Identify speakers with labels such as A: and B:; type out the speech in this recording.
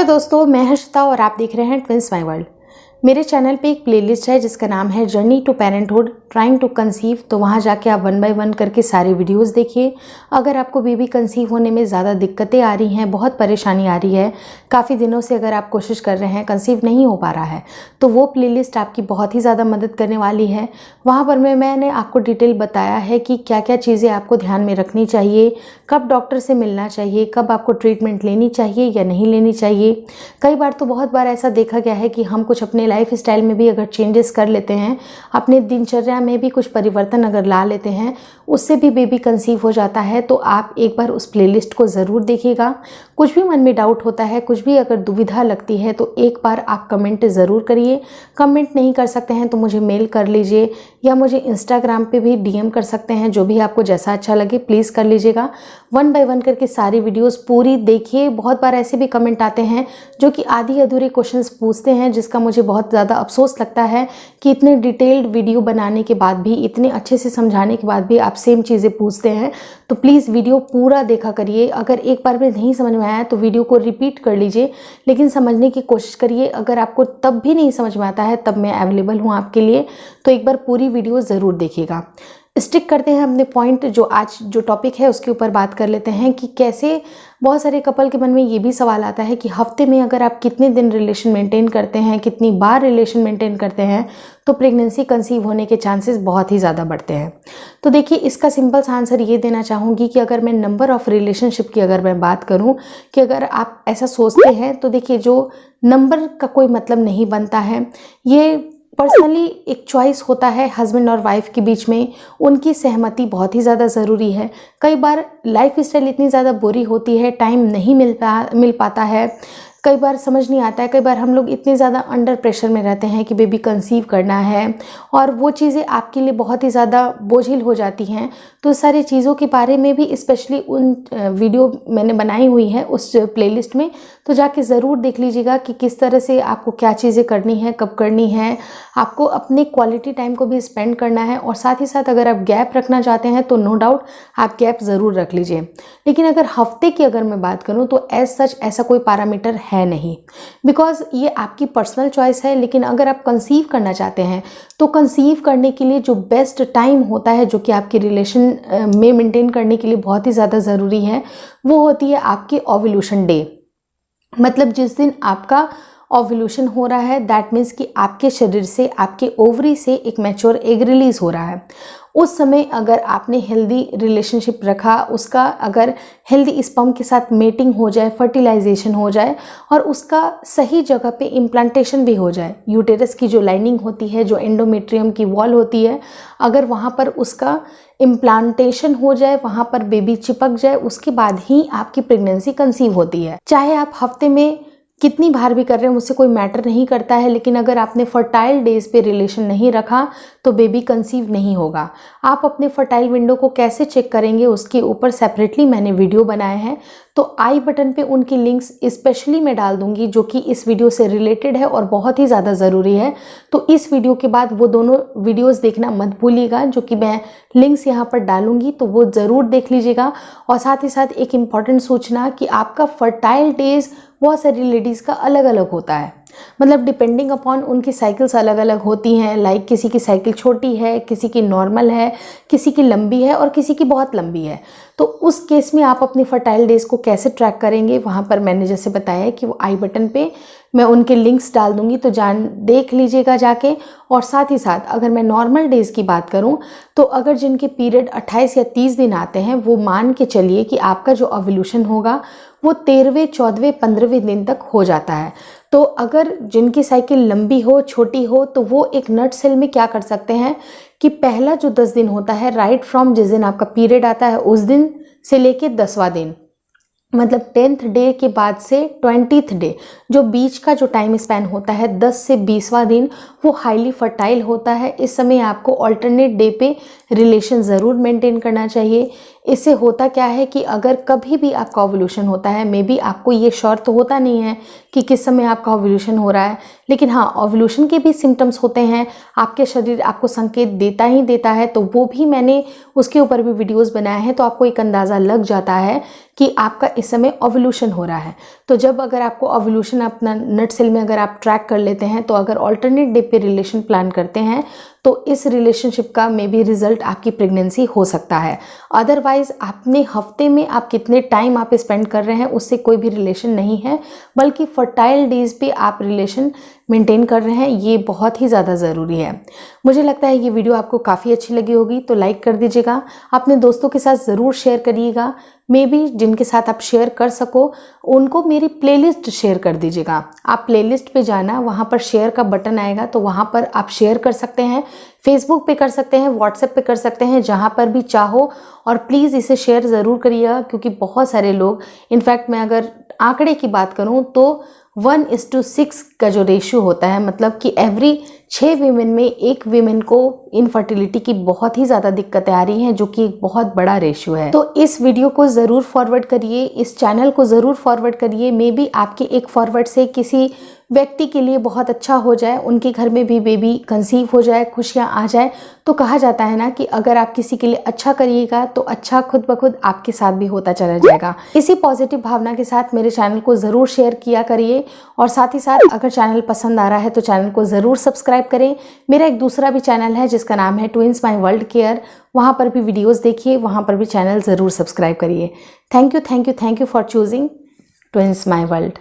A: Hello दोस्तों, मैं हर्षिता और आप देख रहे हैं ट्विंस माय वर्ल्ड। मेरे चैनल पे एक प्लेलिस्ट है जिसका नाम है journey to parenthood trying to conceive. तो वहाँ जाके आप 1 बाय 1 करके सारे वीडियोस देखिए। अगर आपको बेबी कंसीव होने में ज़्यादा दिक्कतें आ रही हैं, बहुत परेशानी आ रही है, काफ़ी दिनों से अगर आप कोशिश कर रहे हैं, कंसीव नहीं हो पा रहा है, तो वो प्लेलिस्ट आपकी बहुत ही ज़्यादा मदद करने वाली है। वहाँ पर मैंने आपको डिटेल बताया है कि क्या क्या चीज़ें आपको ध्यान में रखनी चाहिए, कब डॉक्टर से मिलना चाहिए, कब आपको ट्रीटमेंट लेनी चाहिए या नहीं लेनी चाहिए। कई बार तो बहुत बार ऐसा देखा गया है कि हम कुछ अपने लाइफ स्टाइल में भी अगर चेंजेस कर लेते हैं, अपने दिनचर्या में भी कुछ परिवर्तन अगर ला लेते हैं, उससे भी बेबी कंसीव हो जाता है। तो आप एक बार उस प्लेलिस्ट को ज़रूर देखिएगा। कुछ भी मन में डाउट होता है, कुछ भी अगर दुविधा लगती है, तो एक बार आप कमेंट ज़रूर करिए। कमेंट नहीं कर सकते हैं तो मुझे मेल कर लीजिए या मुझे इंस्टाग्राम पे भी डीएम कर सकते हैं। जो भी आपको जैसा अच्छा लगे प्लीज़ कर लीजिएगा। 1 बाय 1 करके सारी वीडियोस पूरी देखिए। बहुत बार ऐसे भी कमेंट आते हैं जो कि आधी अधूरे क्वेश्चंस पूछते हैं, जिसका मुझे बहुत ज़्यादा अफसोस लगता है कि इतने डिटेल्ड वीडियो बनाने के बाद भी, इतने अच्छे से समझाने के बाद भी आप सेम चीज़ें पूछते हैं। तो प्लीज़ वीडियो पूरा देखा करिए। अगर एक बार में नहीं समझ में आया तो वीडियो को रिपीट कर लीजिए, लेकिन समझने की कोशिश करिए। अगर आपको तब भी नहीं समझ में आता है, तब मैं अवेलेबल हूँ आपके लिए। तो एक बार पूरी वीडियो ज़रूर देखिएगा। स्टिक करते हैं अपने पॉइंट। जो आज जो टॉपिक है उसके ऊपर बात कर लेते हैं कि कैसे बहुत सारे कपल के मन में ये भी सवाल आता है कि हफ्ते में अगर आप कितने दिन रिलेशन मेंटेन करते हैं, कितनी बार रिलेशन मेंटेन करते हैं, तो प्रेगनेंसी कंसीव होने के चांसेस बहुत ही ज़्यादा बढ़ते हैं। तो देखिए, इसका सिंपल सा आंसर ये देना चाहूँगी कि अगर मैं नंबर ऑफ़ रिलेशनशिप की अगर मैं बात करूँ कि अगर आप ऐसा सोचते हैं, तो देखिए जो नंबर का कोई मतलब नहीं बनता है। ये पर्सनली एक चॉइस होता है हस्बैंड और वाइफ के बीच में। उनकी सहमति बहुत ही ज़्यादा ज़रूरी है। कई बार लाइफ स्टाइल इतनी ज़्यादा बुरी होती है, टाइम नहीं मिल पाता है, कई बार समझ नहीं आता है। कई बार हम लोग इतने ज़्यादा अंडर प्रेशर में रहते हैं कि बेबी कंसीव करना है, और वो चीज़ें आपके लिए बहुत ही ज़्यादा बोझिल हो जाती हैं। तो सारी चीज़ों के बारे में भी स्पेशली उन वीडियो मैंने बनाई हुई है उस प्लेलिस्ट में, तो जाके ज़रूर देख लीजिएगा कि किस तरह से आपको क्या चीज़ें करनी है, कब करनी है। आपको अपने क्वालिटी टाइम को भी स्पेंड करना है, और साथ ही साथ अगर आप गैप रखना चाहते हैं तो नो डाउट आप गैप ज़रूर रख लीजिए। लेकिन अगर हफ्ते की अगर मैं बात करूँ तो एज सच ऐसा कोई पैरामीटर है नहीं, बिकॉज ये आपकी पर्सनल चॉइस है। लेकिन अगर आप कंसीव करना चाहते हैं तो कंसीव करने के लिए जो बेस्ट टाइम होता है, जो कि आपकी रिलेशन में मेंटेन करने के लिए बहुत ही ज़्यादा ज़रूरी है, वो होती है आपकी ओव्यूलेशन डे। मतलब जिस दिन आपका ओव्यूलेशन हो रहा है, दैट मीन्स कि आपके शरीर से, आपके ओवरी से एक मैच्योर एग रिलीज हो रहा है। उस समय अगर आपने हेल्दी रिलेशनशिप रखा, उसका अगर हेल्दी स्पर्म के साथ मेटिंग हो जाए, फर्टिलाइजेशन हो जाए, और उसका सही जगह पे इम्प्लांटेशन भी हो जाए, यूटेरस की जो लाइनिंग होती है, जो एंडोमेट्रियम की वॉल होती है, अगर वहाँ पर उसका इम्प्लांटेशन हो जाए, वहाँ पर बेबी चिपक जाए, उसके बाद ही आपकी प्रेगनेंसी कंसीव होती है। चाहे आप हफ्ते में कितनी बार भी कर रहे हैं, मुझसे कोई मैटर नहीं करता है, लेकिन अगर आपने फर्टाइल डेज पे रिलेशन नहीं रखा तो बेबी कंसीव नहीं होगा। आप अपने फर्टाइल विंडो को कैसे चेक करेंगे, उसके ऊपर सेपरेटली मैंने वीडियो बनाए हैं। तो आई बटन पे उनकी लिंक्स स्पेशली मैं डाल दूंगी, जो कि इस वीडियो से रिलेटेड है और बहुत ही ज़्यादा ज़रूरी है। तो इस वीडियो के बाद वो दोनों वीडियोस देखना मत भूलिएगा, जो कि मैं लिंक्स यहाँ पर डालूंगी, तो वो ज़रूर देख लीजिएगा। और साथ ही साथ एक इम्पॉर्टेंट सूचना कि आपका फर्टाइल डेज बहुत सारी लेडीज़ का अलग अलग होता है। मतलब डिपेंडिंग अपॉन उनकी साइकिल्स अलग अलग होती हैं। लाइक किसी की साइकिल छोटी है, किसी की नॉर्मल है, किसी की लंबी है और किसी की बहुत लंबी है। तो उस केस में आप अपनी फर्टाइल डेज को कैसे ट्रैक करेंगे, वहाँ पर मैंने जैसे बताया कि वो आई बटन पे मैं उनके लिंक्स डाल दूंगी, तो देख लीजिएगा जाके। और साथ ही साथ अगर मैं नॉर्मल डेज की बात करूं, तो अगर जिनके पीरियड 28 या 30 दिन आते हैं, वो मान के चलिए कि आपका जो ओव्यूलेशन होगा वो 13वें, 14वें, 15वें दिन तक हो जाता है। तो अगर जिनकी साइकिल लंबी हो, छोटी हो, तो वो एक नट सेल में क्या कर सकते हैं कि पहला जो 10 दिन होता है, राइट फ्रॉम जिस दिन आपका पीरियड आता है उस दिन से लेके 10वां दिन, मतलब 10th डे के बाद से 20th डे, जो बीच का जो टाइम स्पैन होता है 10 से 20वां दिन, वो हाईली फर्टाइल होता है। इस समय आपको ऑल्टरनेट डे पे रिलेशन ज़रूर मेंटेन करना चाहिए। इससे होता क्या है कि अगर कभी भी आपका ओव्यूलेशन होता है, मे बी आपको ये श्योर तो होता नहीं है कि किस समय आपका ओव्यूलेशन हो रहा है, लेकिन हाँ, ओव्यूलेशन के भी सिम्टम्स होते हैं, आपके शरीर आपको संकेत देता ही देता है, तो वो भी मैंने उसके ऊपर भी वीडियोस बनाए हैं, तो आपको एक अंदाज़ा लग जाता है कि आपका इस समय ओव्यूलेशन हो रहा है। तो जब अगर आपको ओव्यूलेशन अपना नट सेल में अगर आप ट्रैक कर लेते हैं, तो अगर ऑल्टरनेट डे पे रिलेशन प्लान करते हैं तो इस रिलेशनशिप का मे बी रिजल्ट आपकी प्रेगनेंसी हो सकता है। अदरवाइज अपने हफ्ते में आप कितने टाइम आप स्पेंड कर रहे हैं उससे कोई भी रिलेशन नहीं है, बल्कि फर्टाइल डेज पे आप रिलेशन मेंटेन कर रहे हैं, ये बहुत ही ज़्यादा ज़रूरी है। मुझे लगता है ये वीडियो आपको काफ़ी अच्छी लगी होगी, तो लाइक कर दीजिएगा, अपने दोस्तों के साथ ज़रूर शेयर करिएगा, मे बी जिनके साथ आप शेयर कर सको उनको मेरी प्लेलिस्ट शेयर कर दीजिएगा। आप प्लेलिस्ट पे जाना, वहाँ पर शेयर का बटन आएगा, तो वहाँ पर आप शेयर कर सकते हैं, फेसबुक पे कर सकते हैं, व्हाट्सएप पे कर सकते हैं, जहाँ पर भी चाहो। और प्लीज़ इसे शेयर ज़रूर करिएगा, क्योंकि बहुत सारे लोग, इनफैक्ट मैं अगर आंकड़े की बात करूँ तो 1:6 का जो रेशियो होता है, मतलब कि एवरी 6 वीमेन में एक वीमेन को इनफर्टिलिटी की बहुत ही ज़्यादा दिक्कतें आ रही हैं, जो कि एक बहुत बड़ा रेशियो है। तो इस वीडियो को ज़रूर फॉरवर्ड करिए, इस चैनल को ज़रूर फॉरवर्ड करिए, मे बी आपके एक फॉरवर्ड से किसी व्यक्ति के लिए बहुत अच्छा हो जाए, उनके घर में भी बेबी कंसीव हो जाए, खुशियाँ आ जाए। तो कहा जाता है ना कि अगर आप किसी के लिए अच्छा करिएगा तो अच्छा खुद ब खुद आपके साथ भी होता चला जाएगा। इसी पॉजिटिव भावना के साथ मेरे चैनल को ज़रूर शेयर किया करिए, और साथ ही साथ अगर चैनल पसंद आ रहा है तो चैनल को ज़रूर सब्सक्राइब करें। मेरा एक दूसरा भी चैनल है जिसका नाम है ट्विंस माई वर्ल्ड केयर, वहाँ पर भी वीडियोज़ देखिए, वहाँ पर भी चैनल ज़रूर सब्सक्राइब करिए। Thank you for choosing twins my world.